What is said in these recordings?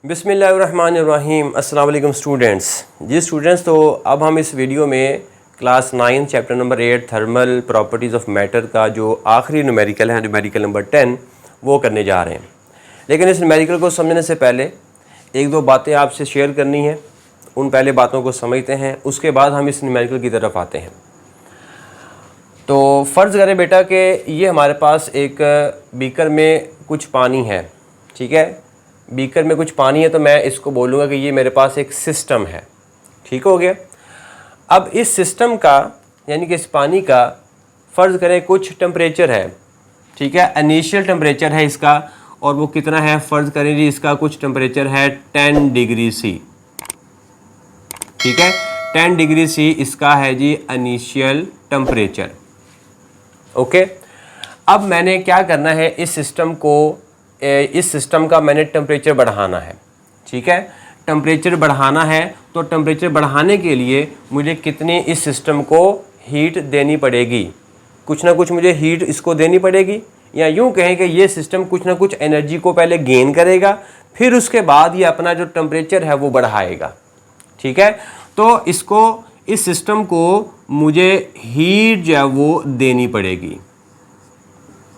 बिस्मिल्लाहिर्रहमानिर्रहीम। अस्सलाम वालेकुम स्टूडेंट्स। जी स्टूडेंट्स, तो अब हम इस वीडियो में class 9 chapter number 8 thermal properties of matter का जो आखिरी न्यूमेरिकल है, न्यूमेरिकल नंबर 10, वो करने जा रहे हैं। लेकिन इस न्यूमेरिकल को समझने से पहले एक दो बातें आपसे शेयर करनी है। उन पहले बातों को समझते हैं, उसके बाद हम इस न्यूमेरिकल की तरफ आते हैं। तो फ़र्ज़ करें बेटा कि ये हमारे पास एक बीकर में कुछ पानी है, ठीक है। बीकर में कुछ पानी है तो मैं इसको बोलूँगा कि ये मेरे पास एक सिस्टम है, ठीक हो गया। अब इस सिस्टम का यानी कि इस पानी का फ़र्ज़ करें कुछ टेम्परेचर है, ठीक है, इनिशियल टेम्परेचर है इसका, और वो कितना है, फ़र्ज़ करें जी इसका कुछ टेम्परेचर है 10 डिग्री सी, ठीक है। 10 डिग्री सी इसका है जी इनिशियल टेम्परेचर, ओके। अब मैंने क्या करना है, इस सिस्टम का मैंने टेम्परेचर बढ़ाना है, ठीक है। टेम्परेचर बढ़ाना है तो टेम्परेचर बढ़ाने के लिए मुझे कितनी इस सिस्टम को हीट देनी पड़ेगी, कुछ ना कुछ मुझे हीट इसको देनी पड़ेगी, या यूँ कहें कि ये सिस्टम कुछ ना कुछ एनर्जी को पहले गेन करेगा, फिर उसके बाद ये अपना जो टेम्परेचर है वो बढ़ाएगा, ठीक है। तो इस सिस्टम को मुझे हीट जो है वो देनी पड़ेगी।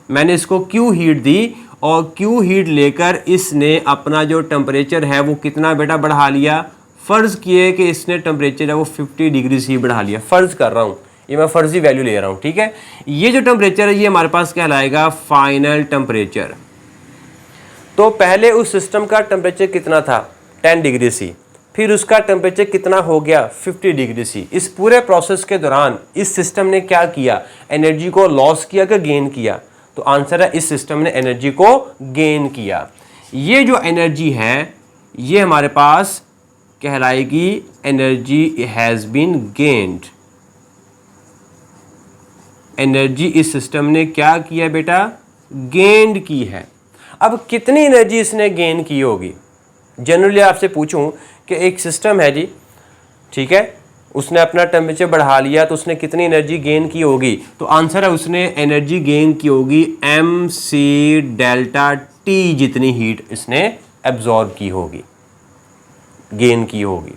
मैंने इसको क्यू हीट दी और क्यू हीट लेकर इसने अपना जो टेम्परेचर है वो कितना बेटा बढ़ा लिया। फ़र्ज़ किए कि इसने टेम्परेचर है वो 50 डिग्री सी बढ़ा लिया, फ़र्ज़ कर रहा हूँ, ये मैं फ़र्ज़ी वैल्यू ले रहा हूँ, ठीक है। ये जो टेम्परेचर है ये हमारे पास कहलाएगा फाइनल टेम्परेचर। तो पहले उस सिस्टम का टेम्परेचर कितना था, 10 डिग्री सी, फिर उसका टेम्परेचर कितना हो गया, 50 डिग्री सी। इस पूरे प्रोसेस के दौरान इस सिस्टम ने क्या किया, एनर्जी को लॉस किया कि गेन किया। तो आंसर है इस सिस्टम ने एनर्जी को गेन किया। ये जो एनर्जी है ये हमारे पास कहलाएगी energy has been gained. Energy इस सिस्टम ने क्या किया बेटा, गेन्ड की है। अब कितनी एनर्जी इसने गेन की होगी। जनरली आपसे पूछूं कि एक सिस्टम है जी, ठीक है, उसने अपना टेम्परेचर बढ़ा लिया तो उसने कितनी एनर्जी गेन की होगी। तो आंसर है उसने एनर्जी गेन की होगी MC डेल्टा T, जितनी हीट इसने एब्जॉर्ब की होगी, गेन की होगी।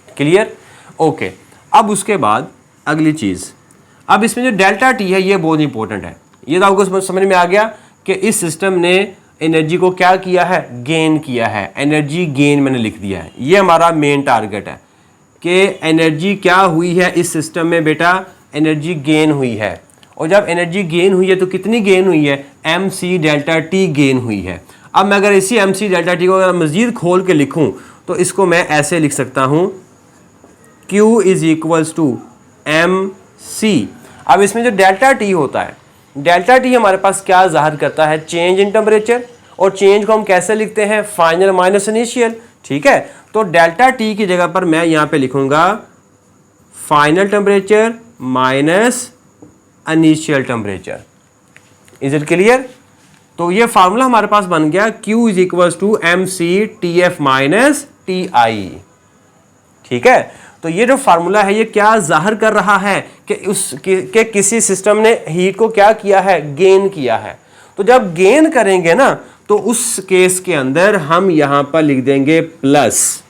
Clear, okay. अब उसके बाद अगली चीज़, अब इसमें जो डेल्टा T है ये बहुत इंपॉर्टेंट है। ये तो आपको समझ में आ गया कि इस सिस्टम ने एनर्जी को क्या किया है, गेन किया है। एनर्जी गेन मैंने लिख दिया है, ये हमारा मेन टारगेट है कि एनर्जी क्या हुई है इस सिस्टम में बेटा, एनर्जी गेन हुई है। और जब एनर्जी गेन हुई है तो कितनी गेन हुई है, MC डेल्टा T गेन हुई है। अब मैं अगर इसी MC डेल्टा T को अगर मज़ीद खोल के लिखूं तो इसको मैं ऐसे लिख सकता हूं, Q is equals to MC। अब इसमें जो डेल्टा T होता है, डेल्टा T हमारे पास क्या ज़ाहिर करता है, चेंज इन टेम्परेचर, और चेंज को हम कैसे लिखते हैं, फाइनल माइनस इनिशियल, ठीक है। तो डेल्टा T की जगह पर मैं यहां पे लिखूंगा final temperature minus initial temperature. Is it clear. तो ये फार्मूला हमारे पास बन गया Q is equals to MC TF minus TI, ठीक है। तो ये जो फार्मूला है ये क्या जाहिर कर रहा है कि किसी सिस्टम ने हीट को क्या किया है, गेन किया है। तो जब गेन करेंगे ना तो उस केस के अंदर हम यहां पर लिख देंगे प्लस।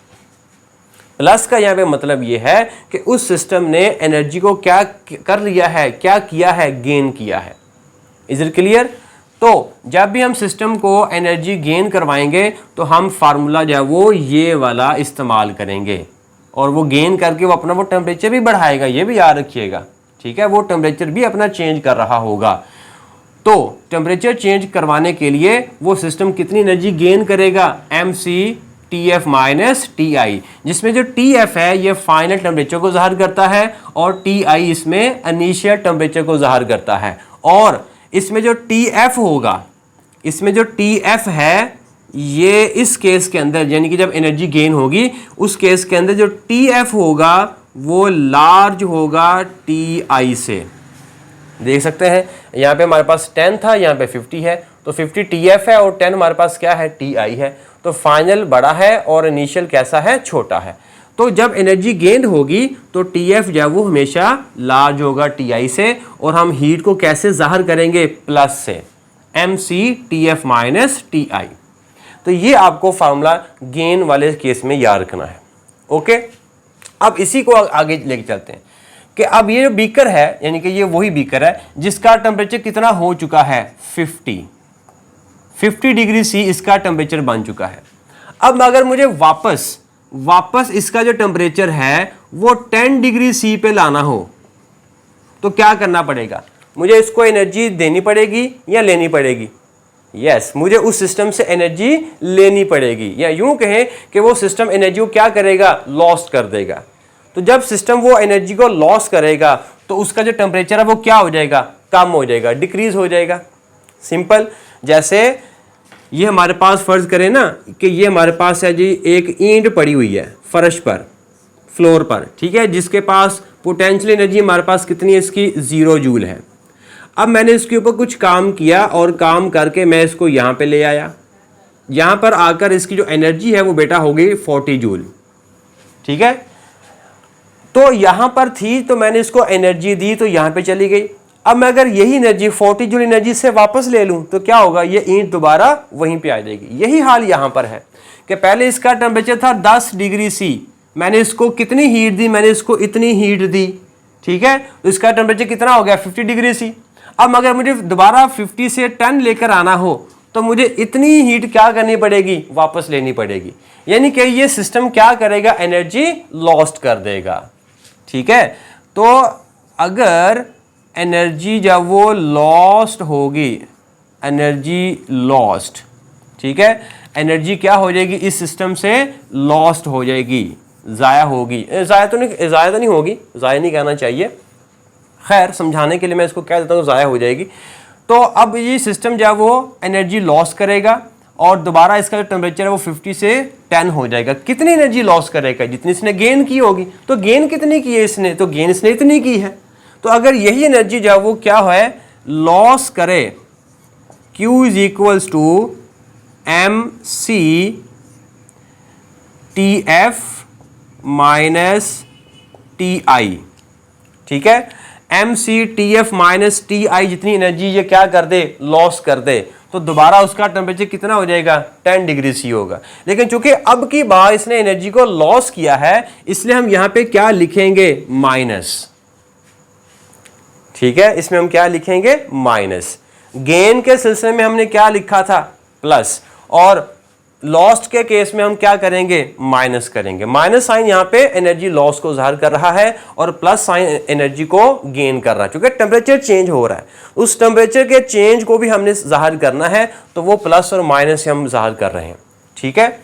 प्लस का यहां पे मतलब ये है कि उस सिस्टम ने एनर्जी को क्या कर लिया है, क्या किया है, गेन किया है। Is it clear. तो जब भी हम सिस्टम को एनर्जी गेन करवाएंगे तो हम फार्मूला जो है वो ये वाला इस्तेमाल करेंगे, और वो गेन करके वो अपना वो टेम्परेचर भी बढ़ाएगा, ये भी याद रखिएगा, ठीक है। वो टेम्परेचर भी अपना चेंज कर रहा होगा। तो टेम्परेचर चेंज करवाने के लिए वो सिस्टम कितनी एनर्जी गेन करेगा, MC TF माइनस TI, जिसमें जो TF है ये फाइनल टेम्परेचर को ज़ाहिर करता है और TI इसमें इनिशियल टेम्परेचर को ज़ाहिर करता है। और इसमें जो TF होगा, इसमें जो TF है ये इस केस के अंदर यानी कि जब एनर्जी गेन होगी उस केस के अंदर जो TF होगा वो लार्ज होगा TI से। देख सकते हैं यहाँ पे हमारे पास 10 था, यहाँ पे 50 है, तो 50 TF है और 10 हमारे पास क्या है, TI है। तो फाइनल बड़ा है और इनिशियल कैसा है, छोटा है। तो जब एनर्जी गेन होगी तो TF जो है वो हमेशा लार्ज होगा TI से, और हम हीट को कैसे जाहिर करेंगे, प्लस से, MC TF माइनस TI। तो ये आपको फार्मूला गेन वाले केस में याद रखना है। ओके, अब इसी को आगे लेके चलते हैं कि अब ये जो बीकर है, यानी कि ये वही बीकर है जिसका टेम्परेचर कितना हो चुका है 50 डिग्री सी इसका टेम्परेचर बन चुका है। अब अगर मुझे वापस इसका जो टेम्परेचर है वो 10 डिग्री सी पे लाना हो तो क्या करना पड़ेगा? मुझे इसको एनर्जी देनी पड़ेगी या लेनी पड़ेगी? यस, मुझे उस सिस्टम से एनर्जी लेनी पड़ेगी, या यूं कहें कि वो सिस्टम एनर्जी को क्या करेगा? लॉस कर देगा। तो जब सिस्टम वो एनर्जी को लॉस करेगा तो उसका जो टेम्परेचर है वो क्या हो जाएगा? कम हो जाएगा, डिक्रीज हो जाएगा। सिंपल, जैसे ये हमारे पास फर्ज करें ना कि ये हमारे पास है जी एक ईंट पड़ी हुई है फर्श पर, फ्लोर पर, ठीक है, जिसके पास पोटेंशियल एनर्जी हमारे पास कितनी है? इसकी 0 जूल है। अब मैंने इसके ऊपर कुछ काम किया और काम करके मैं इसको यहाँ पे ले आया। यहाँ पर आकर इसकी जो एनर्जी है वो बेटा हो गई 40 जूल, ठीक है। तो यहाँ पर थी तो मैंने इसको एनर्जी दी तो यहाँ पे चली गई। अब मैं अगर यही एनर्जी 40 जूल एनर्जी से वापस ले लूँ तो क्या होगा? ये ईंट दोबारा वहीं पे आ जाएगी। यही हाल यहाँ पर है कि पहले इसका टेम्परेचर था 10 डिग्री सी, मैंने इसको कितनी हीट दी? मैंने इसको इतनी हीट दी, ठीक है, तो इसका टेम्परेचर कितना हो गया? 50 डिग्री सी। अब अगर मुझे दोबारा 50 से 10 लेकर आना हो तो मुझे इतनी हीट क्या करनी पड़ेगी? वापस लेनी पड़ेगी। यानी कि ये सिस्टम क्या करेगा? एनर्जी लॉस्ट कर देगा, ठीक है। तो अगर एनर्जी जब वो लॉस्ट होगी, एनर्जी लॉस्ट, ठीक है, एनर्जी क्या हो जाएगी? इस सिस्टम से लॉस्ट हो जाएगी, ज़ाया होगी। ज़ाया तो नहीं होगी, ज़ाया नहीं कहना चाहिए, खैर समझाने के लिए मैं इसको कह देता हूँ ज़ाया हो जाएगी। तो अब ये सिस्टम जब वो एनर्जी लॉस करेगा और दोबारा इसका जो टेम्परेचर है वो 50 से 10 हो जाएगा। कितनी एनर्जी लॉस करेगा? जितनी इसने गेन की होगी। तो गेन कितनी की है इसने? तो गेन इसने इतनी की है। तो अगर यही एनर्जी जब वो क्या है लॉस करे, Q is equals to MC TF minus TI, ठीक है। MC TF माइनस TI जितनी एनर्जी ये क्या कर दे? लॉस कर दे, तो दोबारा उसका टेम्परेचर कितना हो जाएगा? 10 डिग्री सी होगा। लेकिन चूंकि अब की बार इसने एनर्जी को लॉस किया है इसलिए हम यहां पे क्या लिखेंगे? माइनस, ठीक है, इसमें हम क्या लिखेंगे? माइनस। गेन के सिलसिले में हमने क्या लिखा था? प्लस, और लॉस्ट के केस में हम क्या करेंगे? माइनस करेंगे। माइनस साइन यहाँ पे एनर्जी लॉस को ज़ाहिर कर रहा है और प्लस साइन एनर्जी को गेन कर रहा है। क्योंकि टेम्परेचर चेंज हो रहा है, उस टेम्परेचर के चेंज को भी हमने ज़ाहिर करना है, तो वो प्लस और माइनस से हम ज़ाहिर कर रहे हैं, ठीक है।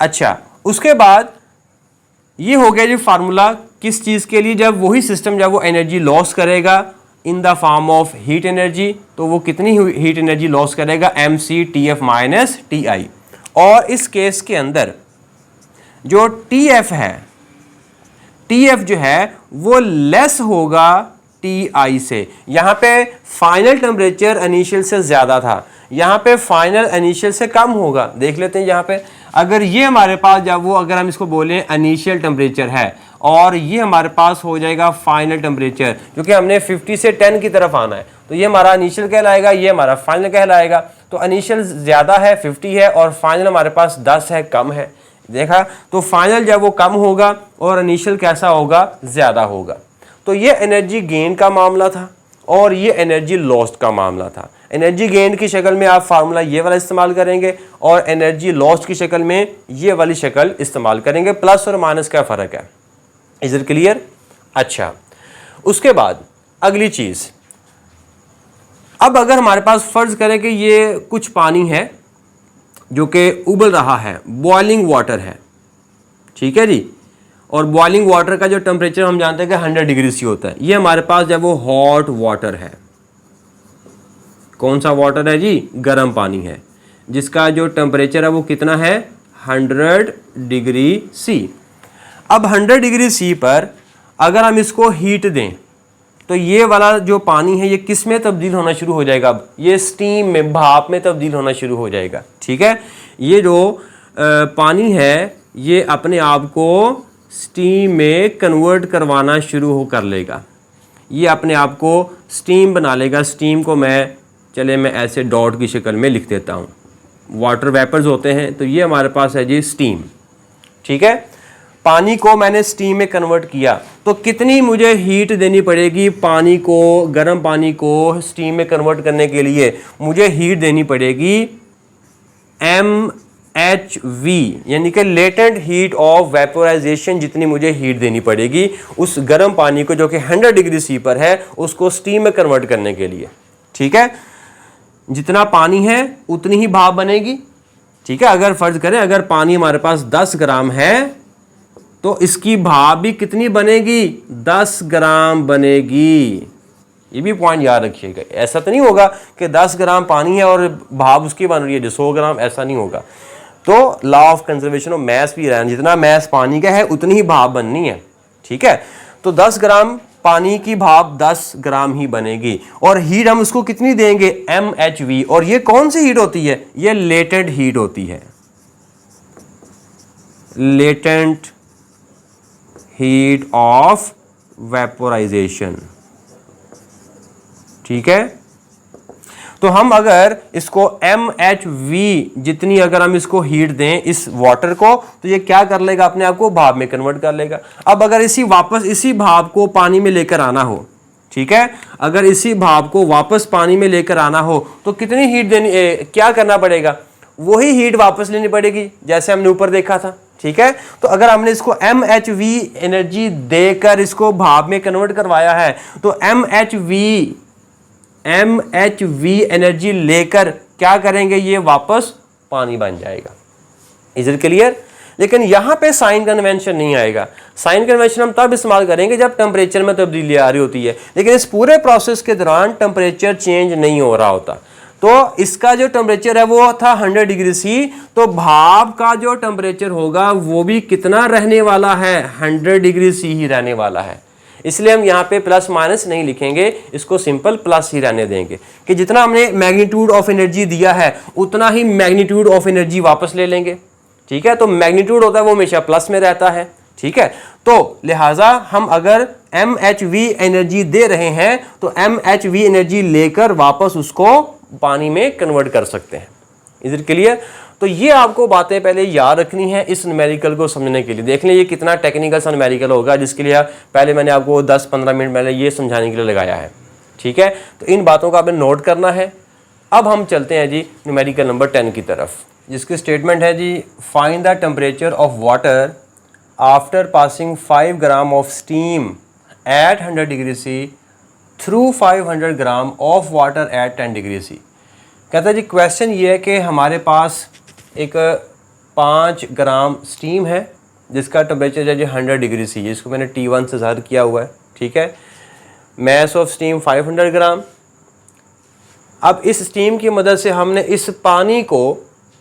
अच्छा, उसके बाद ये हो गया जी फार्मूला किस चीज़ के लिए? जब वही सिस्टम जब वो एनर्जी लॉस करेगा in the form of heat energy, तो वो कितनी हीट एनर्जी लॉस करेगा? MC TF minus TI। और इस केस के अंदर जो TF है, TF जो है वो लेस होगा TI से। यहाँ पे फाइनल टेम्परेचर इनिशियल से ज़्यादा था, यहाँ पे फाइनल इनिशियल से कम होगा। देख लेते हैं यहाँ पे, अगर ये हमारे पास जब वो अगर हम इसको बोलें इनिशियल टेम्परेचर है और ये हमारे पास हो जाएगा फाइनल टेम्परेचर, क्योंकि हमने 50 से 10 की तरफ आना है, तो ये हमारा इनिशियल कहलाएगा, ये हमारा फाइनल कहलाएगा। तो इनिशियल ज़्यादा है 50 है और फाइनल हमारे पास 10 है, कम है। देखा, तो फाइनल जब वो कम होगा और इनिशियल कैसा होगा? ज़्यादा होगा। तो ये एनर्जी गेन का मामला था और ये एनर्जी लॉस्ट का मामला था। एनर्जी गेन की शक्ल में आप फार्मूला ये वाला इस्तेमाल करेंगे और एनर्जी लॉस्ट की शक्ल में ये वाली शक्ल इस्तेमाल करेंगे। प्लस और माइनस का फ़र्क है। Is it clear? अच्छा, उसके बाद अगली चीज़, अब अगर हमारे पास फ़र्ज़ करें कि ये कुछ पानी है जो कि उबल रहा है, बॉइलिंग वाटर है, ठीक है जी, और बॉइलिंग वाटर का जो टेम्परेचर हम जानते हैं कि 100 डिग्री सी होता है। ये हमारे पास जब वो हॉट वाटर है, कौन सा वाटर है जी? गर्म पानी है, जिसका जो टेम्परेचर है वो कितना है? 100 डिग्री सी। अब 100 डिग्री सी पर अगर हम इसको हीट दें तो ये वाला जो पानी है ये किस में तब्दील होना शुरू हो जाएगा? अब ये स्टीम में, भाप में तब्दील होना शुरू हो जाएगा, ठीक है। ये जो पानी है ये अपने आप को स्टीम में कन्वर्ट करवाना शुरू कर लेगा, ये अपने आप को स्टीम बना लेगा। स्टीम को मैं ऐसे डॉट की शक्ल में लिख देता हूँ, वाटर वेपर्स होते हैं, तो ये हमारे पास है जी स्टीम। ठीक है, पानी को मैंने स्टीम में कन्वर्ट किया, तो कितनी मुझे हीट देनी पड़ेगी? पानी को, गर्म पानी को स्टीम में कन्वर्ट करने के लिए मुझे हीट देनी पड़ेगी MHV, यानी कि लेटेंट हीट ऑफ वेपोराइजेशन। जितनी मुझे हीट देनी पड़ेगी उस गर्म पानी को जो कि 100 डिग्री सी पर है, उसको स्टीम में कन्वर्ट करने के लिए। ठीक है, जितना पानी है उतनी ही भाप बनेगी। ठीक है, अगर फर्ज करें अगर पानी हमारे पास 10 ग्राम है तो इसकी भाप भी कितनी बनेगी? 10 ग्राम बनेगी। ये भी पॉइंट याद रखिएगा। ऐसा तो नहीं होगा कि 10 ग्राम पानी है और भाप उसकी बन रही है जो 100 ग्राम, ऐसा नहीं होगा। तो law of conservation of mass भी रहना, जितना मैस पानी का है उतनी ही भाप बननी है। ठीक है, तो 10 ग्राम पानी की भाप 10 ग्राम ही बनेगी, और हीट हम उसको कितनी देंगे? MHV। और ये कौन सी हीट होती है? ये लेटेंट हीट होती है, लेटेंट हीट ऑफ वेपोराइजेशन। ठीक है, तो हम अगर इसको MHV जितनी अगर हम इसको हीट दें इस वाटर को, तो ये क्या कर लेगा? अपने आप को भाप में कन्वर्ट कर लेगा। अब अगर वापस इसी भाप को पानी में लेकर आना हो, ठीक है, अगर इसी भाप को वापस पानी में लेकर आना हो तो कितनी हीट देनी, क्या करना पड़ेगा? वही हीट वापस लेनी पड़ेगी जैसे हमने ऊपर देखा था। ठीक है, तो अगर हमने इसको MHV एनर्जी देकर इसको भाप में कन्वर्ट करवाया है, तो MHV एनर्जी लेकर क्या करेंगे? ये वापस पानी बन जाएगा। Is it clear? लेकिन यहां पे साइन कन्वेंशन नहीं आएगा। साइन कन्वेंशन हम तब इस्तेमाल करेंगे जब टेम्परेचर में तब्दीली आ रही होती है, लेकिन इस पूरे प्रोसेस के दौरान टेम्परेचर चेंज नहीं हो रहा होता। तो इसका जो टेम्परेचर है वो था 100 डिग्री सी, तो भाप का जो टेम्परेचर होगा वो भी कितना रहने वाला है? 100 डिग्री सी ही रहने वाला है। इसलिए हम यहाँ पे प्लस माइनस नहीं लिखेंगे, इसको सिंपल प्लस ही रहने देंगे कि जितना हमने मैग्नीट्यूड ऑफ एनर्जी दिया है उतना ही मैग्नीट्यूड ऑफ एनर्जी वापस ले लेंगे। ठीक है, तो मैग्नीट्यूड होता है वो हमेशा प्लस में रहता है। ठीक है, तो लिहाजा हम अगर MHV एनर्जी दे रहे हैं तो MHV एनर्जी लेकर वापस उसको पानी में कन्वर्ट कर सकते हैं। Is it clear? तो ये आपको बातें पहले याद रखनी है इस न्यूमेरिकल को समझने के लिए। देख लें ये कितना टेक्निकल सा न्यूमेरिकल होगा, जिसके लिए पहले मैंने आपको 10-15 मिनट पहले ये समझाने के लिए लगाया है। ठीक है, तो इन बातों को आपने नोट करना है। अब हम चलते हैं जी न्यूमेरिकल नंबर 10 की तरफ, जिसकी स्टेटमेंट है जी, find the temperature of water after passing 5 gram of steam at 100 degree C through 500 gram of water at 10 degree C. कहता है जी क्वेश्चन ये है कि हमारे पास एक 5 ग्राम स्टीम है जिसका टेम्परेचर है जी 100 डिग्री सी, जिसको मैंने T1 से ज़ाहिर किया हुआ है। ठीक है, मैस ऑफ स्टीम 500 ग्राम। अब इस स्टीम की मदद से हमने इस पानी को,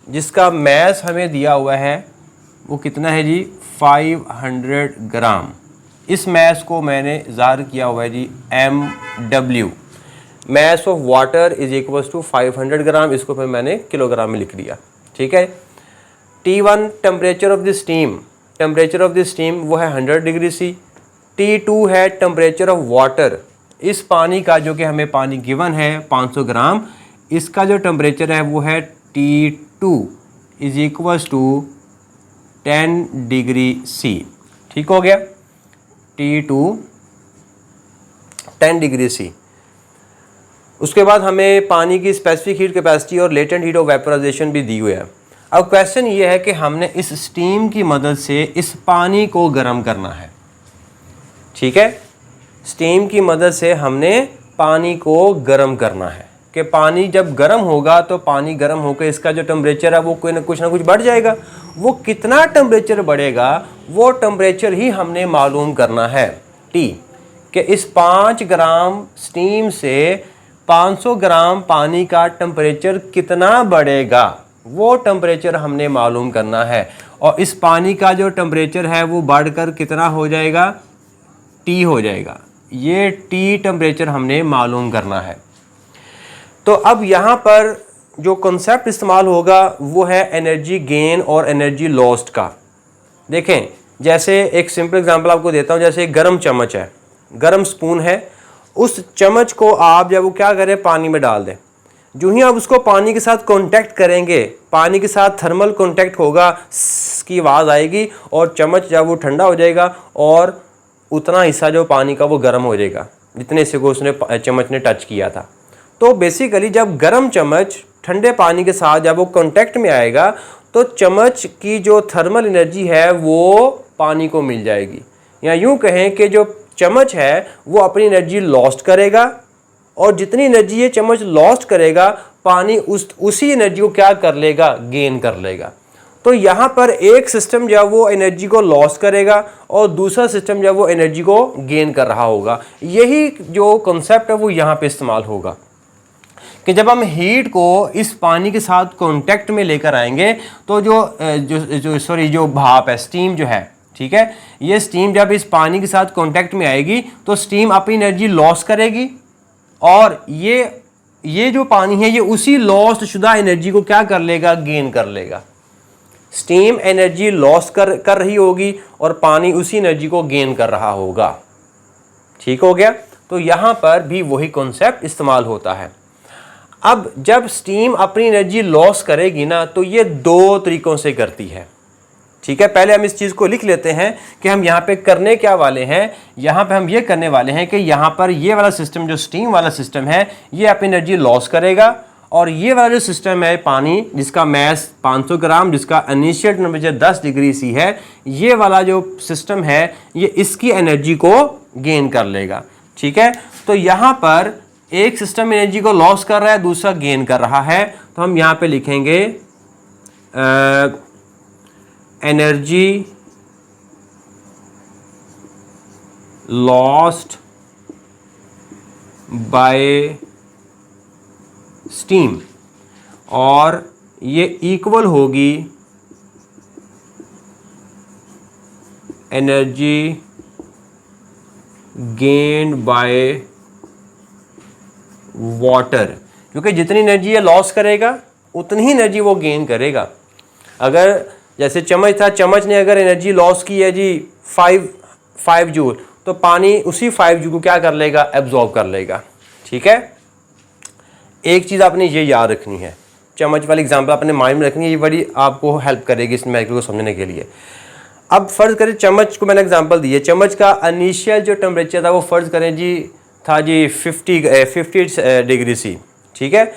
जिसका मैस हमें दिया हुआ है वो कितना है जी 500 ग्राम, इस मैस को मैंने ज़ाहिर किया हुआ है जी MW। Mass of water is equal to 500 gram, इसको फिर मैंने किलोग्राम में लिख दिया। ठीक है, T1 temperature of the steam, temperature of the steam वो है 100 डिग्री सी। T2 है टेम्परेचर ऑफ वाटर, इस पानी का जो कि हमें पानी गिवन है 500 ग्राम, इसका जो टेम्परेचर है वो है T2 is equal to 10 degree C. ठीक हो गया, T2 10 डिग्री सी। उसके बाद हमें पानी की स्पेसिफिक हीट कैपेसिटी और लेटेंट हीट ऑफ वेपोराइजेशन भी दी हुई है। अब क्वेश्चन ये है कि हमने इस स्टीम की मदद से इस पानी को गर्म करना है। ठीक है, स्टीम की मदद से हमने पानी को गर्म करना है कि पानी जब गर्म होगा तो पानी गर्म होकर इसका जो टेम्परेचर है वो कोई ना कुछ बढ़ जाएगा। वो कितना टेम्परेचर बढ़ेगा वो टेम्परेचर ही हमने मालूम करना है T, कि इस 5 ग्राम स्टीम से 500 ग्राम पानी का टेम्परेचर कितना बढ़ेगा वो टेम्परेचर हमने मालूम करना है। और इस पानी का जो टेम्परेचर है वो बढ़कर कितना हो जाएगा? T हो जाएगा। ये T टेम्परेचर हमने मालूम करना है। तो अब यहाँ पर जो कॉन्सेप्ट इस्तेमाल होगा वो है एनर्जी गेन और एनर्जी लॉस्ट का। देखें, जैसे एक सिंपल एग्जांपल आपको देता हूँ। जैसे एक गर्म चम्मच है, गर्म स्पून है, उस चम्मच को आप जब वो क्या करें पानी में डाल दें, जो ही आप उसको पानी के साथ कांटेक्ट करेंगे, पानी के साथ थर्मल कांटेक्ट होगा, की आवाज़ आएगी और चम्मच जब वो ठंडा हो जाएगा और उतना हिस्सा जो पानी का वो गर्म हो जाएगा जितने हिस्से को उसने चम्मच ने टच किया था। तो बेसिकली जब गर्म चम्मच ठंडे पानी के साथ जब वो कांटेक्ट में आएगा तो चम्मच की जो थर्मल एनर्जी है वो पानी को मिल जाएगी, या यूँ कहें कि जो चम्मच है वो अपनी एनर्जी लॉस्ट करेगा और जितनी एनर्जी ये चम्मच लॉस्ट करेगा पानी उसी एनर्जी को क्या कर लेगा, गेन कर लेगा। तो यहाँ पर एक सिस्टम जब वो एनर्जी को लॉस करेगा और दूसरा सिस्टम जब वो एनर्जी को गेन कर रहा होगा, यही जो कॉन्सेप्ट है वो यहाँ पे इस्तेमाल होगा कि जब हम हीट को इस पानी के साथ कांटेक्ट में लेकर आएंगे तो जो भाप है, स्टीम जो है, ठीक है, ये स्टीम जब इस पानी के साथ कांटेक्ट में आएगी तो स्टीम अपनी एनर्जी लॉस करेगी और ये जो पानी है ये उसी लॉस्ट शुदा एनर्जी को क्या कर लेगा, गेन कर लेगा। स्टीम एनर्जी लॉस कर रही होगी और पानी उसी एनर्जी को गेन कर रहा होगा। ठीक हो गया। तो यहाँ पर भी वही कॉन्सेप्ट इस्तेमाल होता है। अब जब स्टीम अपनी एनर्जी लॉस करेगी ना तो ये दो तरीकों से करती है। ठीक है, पहले हम इस चीज़ को लिख लेते हैं कि हम यहाँ पे करने क्या वाले हैं। यहाँ पे हम ये करने वाले हैं कि यहाँ पर ये वाला सिस्टम जो स्टीम वाला सिस्टम है ये अपनी एनर्जी लॉस करेगा और ये वाला जो सिस्टम है पानी जिसका मैस 500 ग्राम, जिसका इनिशियल टेम्परेचर 10 डिग्री सी है, ये वाला जो सिस्टम है ये इसकी एनर्जी को गेन कर लेगा। ठीक है, तो यहाँ पर एक सिस्टम एनर्जी को लॉस कर रहा है, दूसरा गेन कर रहा है। तो हम यहाँ पे लिखेंगे एनर्जी लॉस्ट बाय स्टीम और ये इक्वल होगी एनर्जी गेन्ड बाय वाटर, क्योंकि जितनी एनर्जी ये लॉस करेगा उतनी ही एनर्जी वो गेन करेगा। अगर जैसे चम्मच था, चम्मच ने अगर एनर्जी लॉस की है जी 5 जूल, तो पानी उसी 5 जूल को क्या कर लेगा, एब्जॉर्ब कर लेगा। ठीक है, एक चीज़ आपने ये याद रखनी है, चम्मच वाली एग्जांपल अपने माइंड में रखनी है, ये बड़ी आपको हेल्प करेगी इस मैटर को समझने के लिए। अब फ़र्ज़ करें चम्मच को मैंने एग्जांपल दी है, चम्मच का इनिशियल जो टेम्परेचर था वो फ़र्ज़ करें जी था जी 50 डिग्री सी। ठीक है,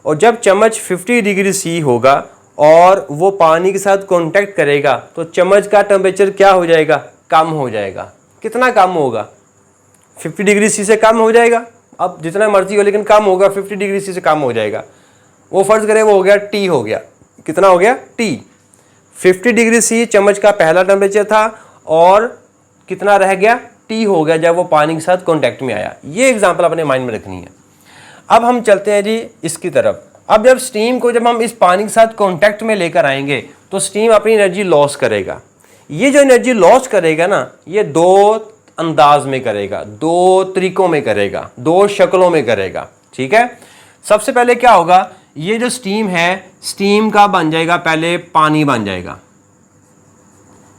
और जब चम्मच 50 डिग्री सी होगा और वो पानी के साथ कांटेक्ट करेगा तो चम्मच का टेम्परेचर क्या हो जाएगा, कम हो जाएगा। कितना कम होगा, 50 डिग्री सी से कम हो जाएगा। अब जितना मर्जी हो लेकिन कम होगा, 50 डिग्री सी से कम हो जाएगा। वो फ़र्ज़ करें वो हो गया टी हो गया। कितना हो गया, टी। 50 डिग्री सी चम्मच का पहला टेम्परेचर था और कितना रह गया, टी हो गया जब वो पानी के साथ कांटेक्ट में आया। ये एग्जांपल अपने माइंड में रखनी है। अब हम चलते हैं जी इसकी तरफ। अब जब स्टीम को जब हम इस पानी के साथ कांटेक्ट में लेकर आएंगे तो स्टीम अपनी एनर्जी लॉस करेगा। ये जो एनर्जी लॉस करेगा ना, ये दो अंदाज में करेगा, दो तरीकों में करेगा, दो शक्लों में करेगा। ठीक है, सबसे पहले क्या होगा, ये जो स्टीम है, स्टीम का बन जाएगा पहले पानी बन जाएगा।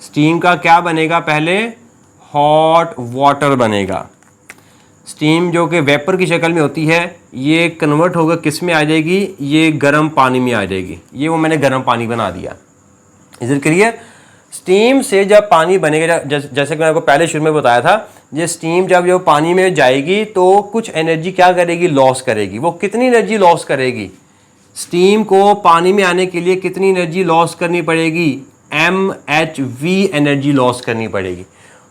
स्टीम का क्या बनेगा, पहले हॉट वाटर बनेगा। स्टीम जो कि वेपर की शक्ल में होती है ये कन्वर्ट होकर किस में आ जाएगी, ये गर्म पानी में आ जाएगी। ये वो मैंने गर्म पानी बना दिया। Is it clear. स्टीम से जब पानी बनेगा, जैसे कि मैंने आपको पहले शुरू में बताया था, ये स्टीम जब जो पानी में जाएगी तो कुछ एनर्जी क्या करेगी, लॉस करेगी। वो कितनी एनर्जी लॉस करेगी, स्टीम को पानी में आने के लिए कितनी एनर्जी लॉस करनी पड़ेगी, MHV एनर्जी लॉस करनी पड़ेगी।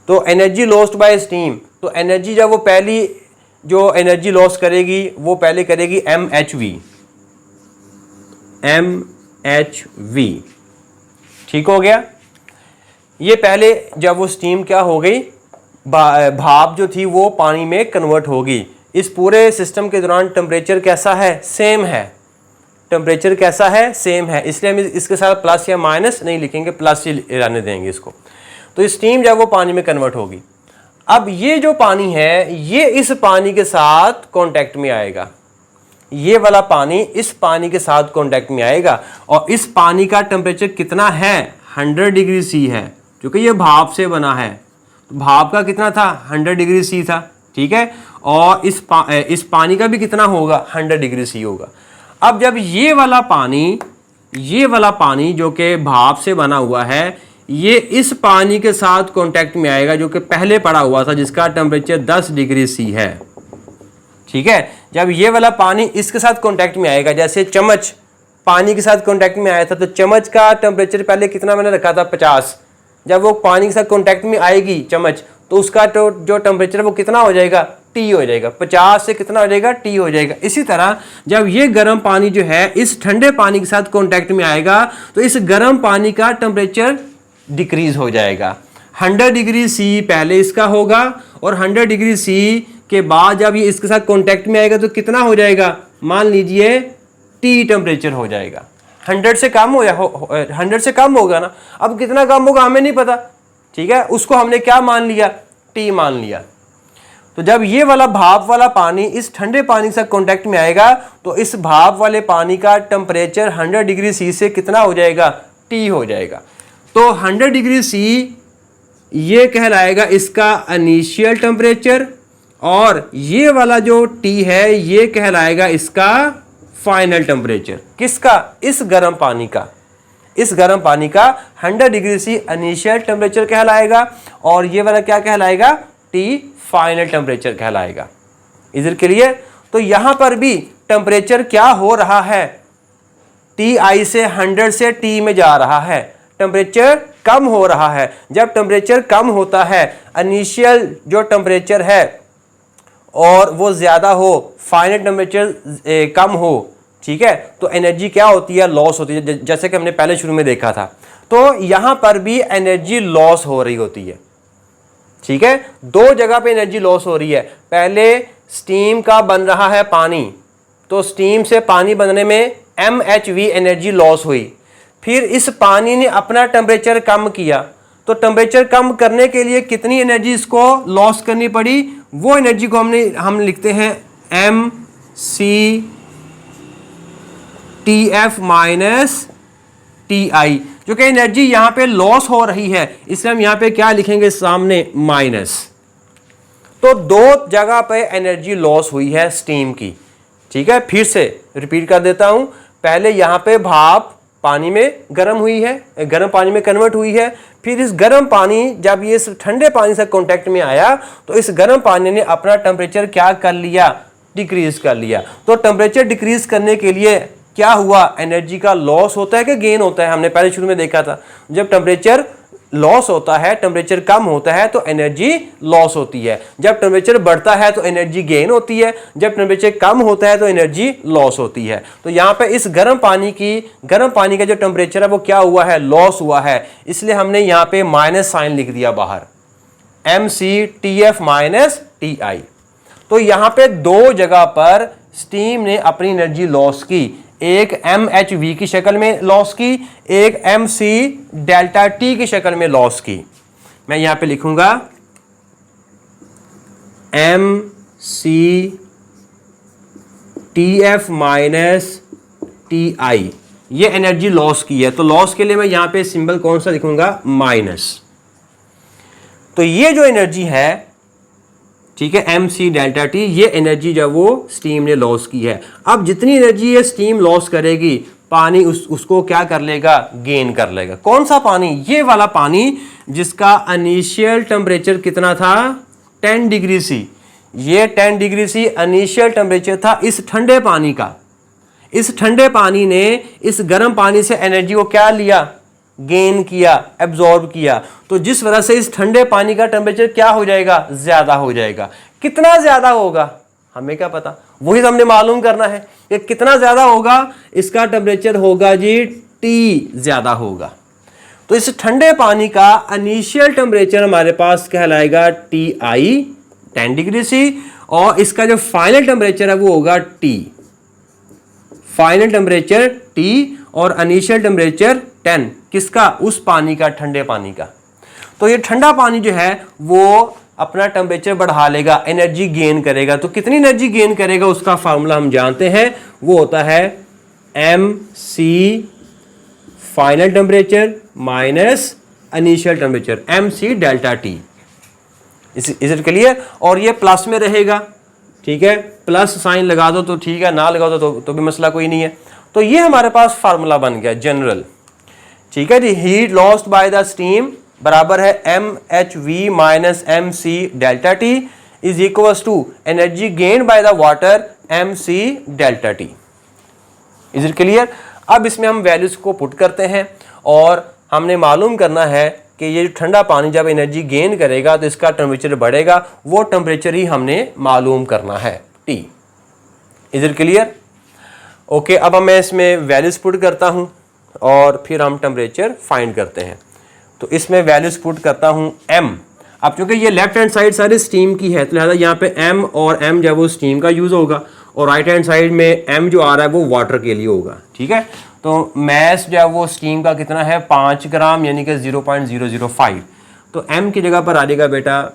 तो एनर्जी लॉस्ट बाय स्टीम, तो एनर्जी जब वो पहली जो एनर्जी लॉस करेगी वो पहले करेगी MHV। ठीक हो गया। ये पहले जब वो स्टीम क्या हो गई, भाप जो थी वो पानी में कन्वर्ट होगी। इस पूरे सिस्टम के दौरान टेम्परेचर कैसा है, सेम है। टेम्परेचर कैसा है, सेम है, इसलिए हम इसके साथ प्लस या माइनस नहीं लिखेंगे, प्लस ही रहने देंगे इसको। तो स्टीम जब वो पानी में कन्वर्ट होगी, अब ये जो पानी है ये इस पानी के साथ कांटेक्ट में आएगा। ये वाला पानी इस पानी के साथ कांटेक्ट में आएगा और इस पानी का टेम्परेचर कितना है, 100 डिग्री सी है, क्योंकि ये भाप से बना है। तो भाप का कितना था, 100 डिग्री सी था। ठीक है, और इस पानी का भी कितना होगा, 100 डिग्री सी होगा। अब जब ये वाला पानी जो कि भाप से बना हुआ है, ये इस पानी के साथ कांटेक्ट में आएगा जो कि पहले पड़ा हुआ था, जिसका टेम्परेचर 10 डिग्री सी है। ठीक है, जब ये वाला पानी इसके साथ कांटेक्ट में आएगा, जैसे चम्मच पानी के साथ कांटेक्ट में आया था, तो चम्मच का टेम्परेचर पहले कितना मैंने रखा था 50। जब वो पानी के साथ कांटेक्ट में आएगी चम्मच, तो उसका जो टेम्परेचर वो कितना हो जाएगा, T हो जाएगा। 50 से कितना हो जाएगा, T हो जाएगा। इसी तरह जब ये गर्म पानी जो है इस ठंडे पानी के साथ कांटेक्ट में आएगा, तो इस गर्म पानी का टेम्परेचर डिक्रीज हो जाएगा। 100 डिग्री सी पहले इसका होगा और 100 डिग्री सी के बाद जब ये इसके साथ कांटेक्ट में आएगा तो कितना हो जाएगा, मान लीजिए T टेम्परेचर हो जाएगा। 100 से कम 100 से कम होगा ना। अब कितना कम होगा हमें नहीं पता, ठीक है, उसको हमने क्या मान लिया, T मान लिया। तो जब ये वाला भाप वाला पानी इस ठंडे पानी के साथ कांटेक्ट में आएगा, तो इस भाप वाले पानी का टेम्परेचर 100 डिग्री सी से कितना हो जाएगा, T हो जाएगा। तो 100 डिग्री सी ये कहलाएगा इसका इनिशियल टेम्परेचर, और ये वाला जो T है ये कहलाएगा इसका फाइनल टेम्परेचर। किसका, इस गर्म पानी का। इस गर्म पानी का 100 डिग्री सी इनिशियल टेम्परेचर कहलाएगा, और ये वाला क्या कहलाएगा, T फाइनल टेम्परेचर कहलाएगा। इधर के लिए तो यहां पर भी टेम्परेचर क्या हो रहा है, Ti से 100 से T में जा रहा है, टेम्परेचर कम हो रहा है। जब टेम्परेचर कम होता है, इनिशियल जो टेम्परेचर है और वो ज़्यादा हो, फाइनल टेम्परेचर कम हो, ठीक है, तो एनर्जी क्या होती है, लॉस होती है, जैसे कि हमने पहले शुरू में देखा था। तो यहाँ पर भी एनर्जी लॉस हो रही होती है। ठीक है, दो जगह पे एनर्जी लॉस हो रही है। पहले स्टीम का बन रहा है पानी, तो स्टीम से पानी बनने में MHV एनर्जी लॉस हुई। फिर इस पानी ने अपना टेम्परेचर कम किया, तो टेम्परेचर कम करने के लिए कितनी एनर्जी इसको लॉस करनी पड़ी, वो एनर्जी को हम लिखते हैं MCTF माइनस TI, जो कि एनर्जी यहाँ पे लॉस हो रही है, इसलिए हम यहाँ पे क्या लिखेंगे सामने, माइनस। तो दो जगह पे एनर्जी लॉस हुई है स्टीम की। ठीक है, फिर से रिपीट कर देता हूँ। पहले यहाँ पे भाप पानी में गर्म हुई है, गर्म पानी में कन्वर्ट हुई है। फिर इस गर्म पानी जब ये ठंडे पानी से कांटेक्ट में आया, तो इस गर्म पानी ने अपना टेम्परेचर क्या कर लिया, डिक्रीज कर लिया। तो टेम्परेचर डिक्रीज करने के लिए क्या हुआ, एनर्जी का लॉस होता है कि गेन होता है, हमने पहले शुरू में देखा था। जब टेम्परेचर लॉस होता है, टेम्परेचर कम होता है, तो एनर्जी लॉस होती है। जब टेम्परेचर बढ़ता है तो एनर्जी गेन होती है, जब टेम्परेचर कम होता है तो एनर्जी लॉस होती है। तो यहाँ पे इस गर्म पानी का जो टेम्परेचर है वो क्या हुआ है, लॉस हुआ है, इसलिए हमने यहाँ पे माइनस साइन लिख दिया बाहर, MCTF माइनस TI। तो यहाँ पे दो जगह पर स्टीम ने अपनी एनर्जी लॉस की, एक MHV की शक्ल में लॉस की, एक MC डेल्टा T की शक्ल में लॉस की। मैं यहां पे लिखूंगा MCTF माइनस TI, ये एनर्जी लॉस की है। तो लॉस के लिए मैं यहां पे सिंबल कौन सा लिखूंगा, माइनस। तो ये जो एनर्जी है, ठीक है, MC डेल्टा T, ये एनर्जी जब वो स्टीम ने लॉस की है। अब जितनी एनर्जी ये स्टीम लॉस करेगी, पानी उसको क्या कर लेगा, गेन कर लेगा। कौन सा पानी, ये वाला पानी जिसका इनिशियल टेम्परेचर कितना था, 10 डिग्री सी। ये 10 डिग्री सी इनिशियल टेम्परेचर था इस ठंडे पानी का। इस ठंडे पानी ने इस गर्म पानी से एनर्जी को क्या लिया, गेन किया, एब्जॉर्ब किया। तो जिस वजह से इस ठंडे पानी का टेम्परेचर क्या हो जाएगा, ज्यादा हो जाएगा। कितना ज्यादा होगा हमें क्या पता, वही तो हमने मालूम करना है कि कितना ज्यादा होगा। इसका टेम्परेचर होगा जी T ज्यादा होगा। तो इस ठंडे पानी का इनिशियल टेम्परेचर हमारे पास कहलाएगा TI 10 डिग्री सी, और इसका जो फाइनल टेम्परेचर है वो होगा T, फाइनल टेम्परेचर T और इनिशियल टेम्परेचर 10, किसका, उस पानी का, ठंडे पानी का। तो ये ठंडा पानी जो है वो अपना टेम्परेचर बढ़ा लेगा, एनर्जी गेन करेगा। तो कितनी एनर्जी गेन करेगा उसका फार्मूला हम जानते हैं, वो होता है MC final temperature minus initial temperature, MC delta T। इस के लिए, और ये प्लस में रहेगा, ठीक है, प्लस साइन लगा दो तो ठीक है, ना लगाओ तो भी मसला कोई नहीं है। तो ये हमारे पास फार्मूला बन गया जनरल। ठीक है जी, heat lost by the steam बराबर है MHV minus MC delta T is equals to energy gain by the water MC delta T। Is it clear? अब इसमें हम वैल्यूज को पुट करते हैं और हमने मालूम करना है कि ये ठंडा पानी जब एनर्जी गेन करेगा तो इसका टेम्परेचर बढ़ेगा, वो टेम्परेचर ही हमने मालूम करना है T। Is it clear? Okay, अब मैं इसमें वैल्यूज पुट करता हूँ और फिर हम टेम्परेचर फाइंड करते हैं। तो इसमें वैल्यूज पुट करता हूँ M। अब क्योंकि ये लेफ्ट हैंड साइड सारी स्टीम की है तो लिहाजा यहाँ पे M और M जो वो स्टीम का यूज़ होगा और राइट हैंड साइड में M जो आ रहा है वो वाटर के लिए होगा। ठीक है, तो मैस जो है वो स्टीम का कितना है 5 ग्राम यानी कि 0.005। तो M की जगह पर आ जाएगा बेटा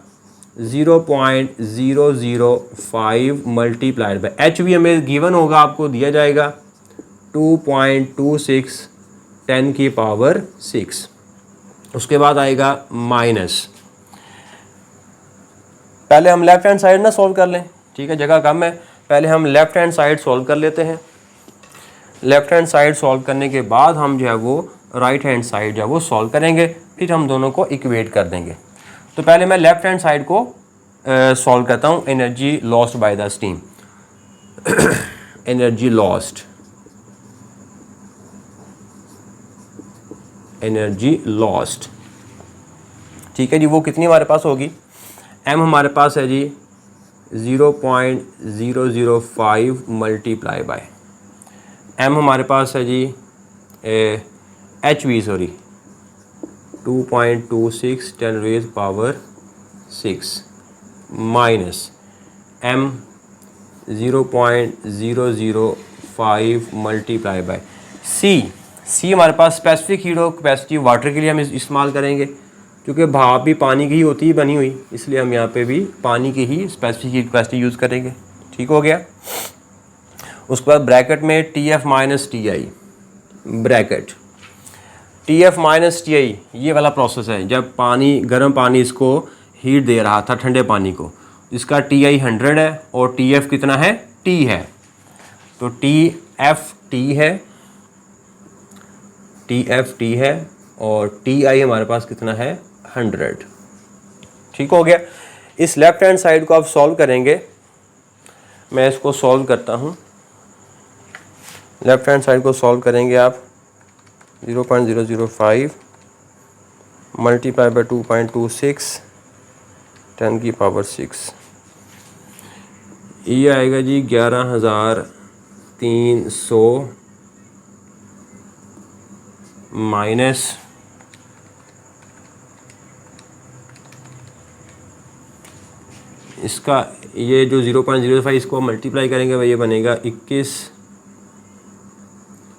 0.005 मल्टीप्लाइड बाय HV हमें गिवन होगा, आपको दिया जाएगा 2.26 10 की पावर 6। उसके बाद आएगा माइनस, पहले हम लेफ्ट हैंड साइड ना सॉल्व कर लें। ठीक है, जगह कम है, पहले हम लेफ्ट हैंड साइड सॉल्व कर लेते हैं। लेफ्ट हैंड साइड सॉल्व करने के बाद हम जो है वो राइट हैंड साइड जो है वो सॉल्व करेंगे, फिर हम दोनों को इक्वेट कर देंगे। तो पहले मैं लेफ्ट हैंड साइड को सॉल्व करता हूँ। Energy lost by the steam energy lost, ठीक है जी, वो कितनी हमारे पास होगी? M हमारे पास है जी 0.005 मल्टीप्लाई बाय M हमारे पास है जी HV 2.26 10 rays power 6 minus M 0.005 multiply by C हमारे पास स्पेसिफिक हीट और कैपेसिटी वाटर के लिए हम इस्तेमाल करेंगे, क्योंकि भाप भी पानी की ही होती है बनी हुई, इसलिए हम यहाँ पे भी पानी की ही स्पेसिफिक हीट कैपेसिटी यूज़ करेंगे। ठीक हो गया। उसके बाद ब्रैकेट में TF minus TI, bracket TF minus TI ये वाला प्रोसेस है। जब पानी गर्म पानी इसको हीट दे रहा था ठंडे पानी को, इसका TI 100 है और TF कितना है T है, तो TF T है और TI हमारे पास कितना है 100। ठीक हो गया। इस लेफ्ट हैंड साइड को आप सॉल्व करेंगे, मैं इसको सॉल्व करता हूँ। लेफ्ट हैंड साइड को सॉल्व करेंगे आप 0.005 मल्टीप्लाई बाय 2.26 10 की पावर 6, ये आएगा जी 11,300 माइनस इसका ये जो 0.05 इसको मल्टीप्लाई करेंगे भाई, ये बनेगा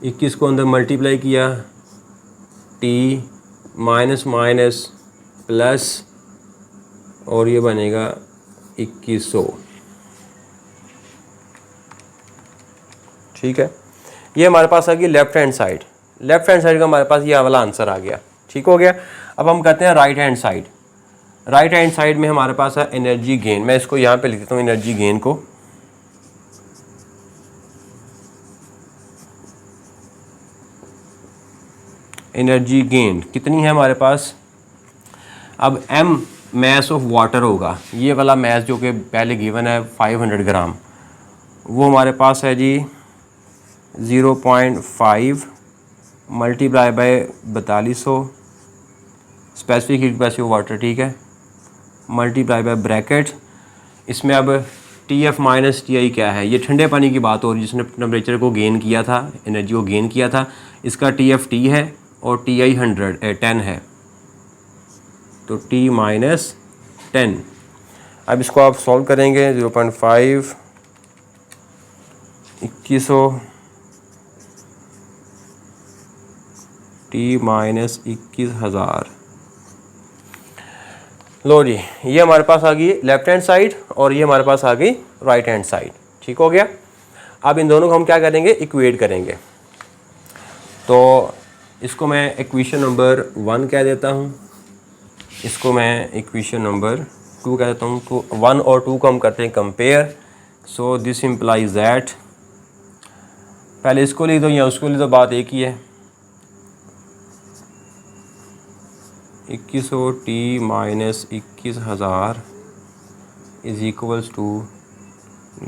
21 को अंदर मल्टीप्लाई किया T माइनस माइनस प्लस और ये बनेगा 2100। ठीक है, ये हमारे पास आ गई left hand side. Left hand side का हमारे पास ये वाला आंसर आ गया। ठीक हो गया। अब हम करते हैं right hand side. Right hand side में हमारे पास है एनर्जी गेन। मैं इसको यहाँ पे लिख देता हूँ एनर्जी गेन को। एनर्जी गेन कितनी है हमारे पास? अब M मैस ऑफ वाटर होगा, ये वाला मैस जो कि पहले गिवन है 500 ग्राम, वो हमारे पास है जी 0.5 multiply by 4200 specific heat capacity of water. ठीक है, मल्टीप्लाई बाय ब्रैकेट, इसमें अब TF माइनस TI क्या है? ये ठंडे पानी की बात हो रही है जिसने टेम्परेचर को गेन किया था, एनर्जी को गेन किया था। इसका TF T है और TI 10 है, तो T माइनस 10। अब इसको आप सॉल्व करेंगे 0.5 2100 T माइनस 21,000। लो जी, ये हमारे पास आ गई लेफ्ट हैंड साइड और ये हमारे पास आ गई राइट हैंड साइड। ठीक हो गया। अब इन दोनों को हम क्या करेंगे? इक्वेट करेंगे। तो इसको मैं इक्वेशन नंबर 1 कह देता हूँ, इसको मैं इक्वेशन नंबर 2 कह देता हूँ। तो 1 और 2 को हम करते हैं compare. So this implies that, पहले इसको लिख दो या उसको लिख दो, बात एक ही है। 2100 T minus 21,000 is equals to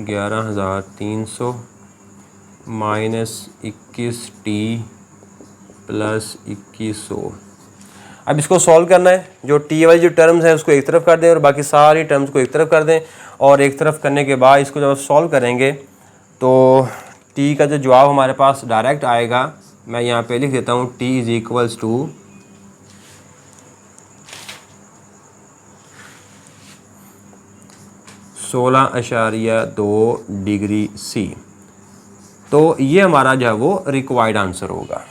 11,300 minus 21 T plus 2100। अब इसको सॉल्व करना है। जो टी वाली जो टर्म्स हैं उसको एक तरफ कर दें और बाकी सारी टर्म्स को एक तरफ कर दें, और एक तरफ करने के बाद इसको जब सॉल्व करेंगे तो टी का जो जवाब हमारे पास डायरेक्ट आएगा, मैं यहाँ पे लिख देता हूँ T is equals to 16.2 degree C. तो ये हमारा जो है वो रिक्वायर्ड आंसर होगा।